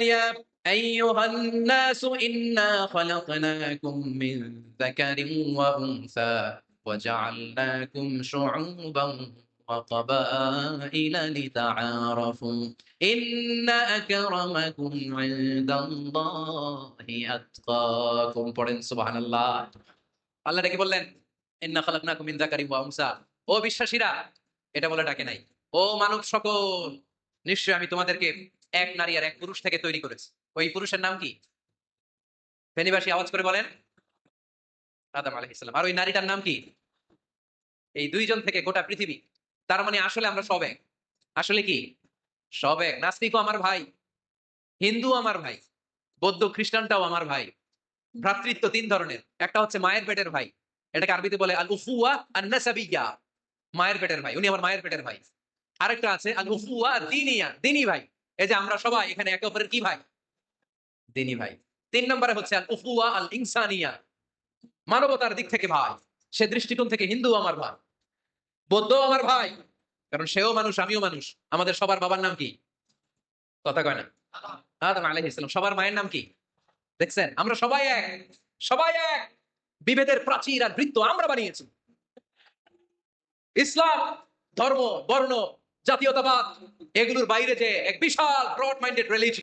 يا أيها الناس إنا خلقناكم من ذكر وأنثى وجعلناكم شعوبا وقبائل لتعارفوا إن أكرمكم عند الله أتقاكم পড়েন সুবহানাল্লাহ। আল্লাহ ডেকে বললেন, ইন্না খালাকনাকুম মিন যাকারিন ওয়া উনসা। ও বিশ্বাসীরা, এটা বলে ডাকে নাই। ও মানব সকল, নিশ্চয়ই আমি তোমাদেরকে এক নারী আর এক পুরুষ থেকে তৈরি করেছি। ওই পুরুষের নাম কি? ফেনীবাসী আওয়াজ করে বলেন। আদম আলাইহিস সালাম। আর ওই নারীটার নাম কি? এই দুইজন থেকে গোটা পৃথিবী। তার মানে আসলে আমরা সব এক। আসলে কি? সব এক। নাস্তিকও আমার ভাই, হিন্দু আমার ভাই, বৌদ্ধ খ্রিস্টানটাও আমার ভাই। ভ্রাতৃত্ব তিন ধরনের। একটা হচ্ছে মায়ের পেটের ভাই। এটাকে আরবিতে বলে আল উখুওয়া আন নাসাবিয়্যা। মায়ের পেটের ভাই, উনি আমার মায়ের পেটের ভাই। আরেকটা আছে আল উখুওয়া দীনিয়া, দীনী ভাই। এই যে আমরা সবাই এখানে একে অপরের কি ভাই? দীনী ভাই। তিন নম্বরে হচ্ছে আল উখুওয়া আল ইনসানিয়া, মানবতার দিক থেকে ভাই। সে দৃষ্টিকোণ থেকে হিন্দু আমার ভাই, বৌদ্ধ আমার ভাই, কারণ সেও মানুষ আমিও মানুষ। আমাদের সবার বাবার নাম কি? কথা কয় না? আদম আলাইহিস সালাম। সবার মায়ের নাম কি? দেখছেন, আমরা সবাই এক, সবাই এক। বিভেদের প্রাচীর আর বৃত্ত আমরা বানিয়েছি। ইসলাম ধর্ম, বর্ণ, জাতীয়তাবাদ এগুলোর বাইরে যে এক বিশাল ব্রড মাইন্ডেড রিলিজিয়ন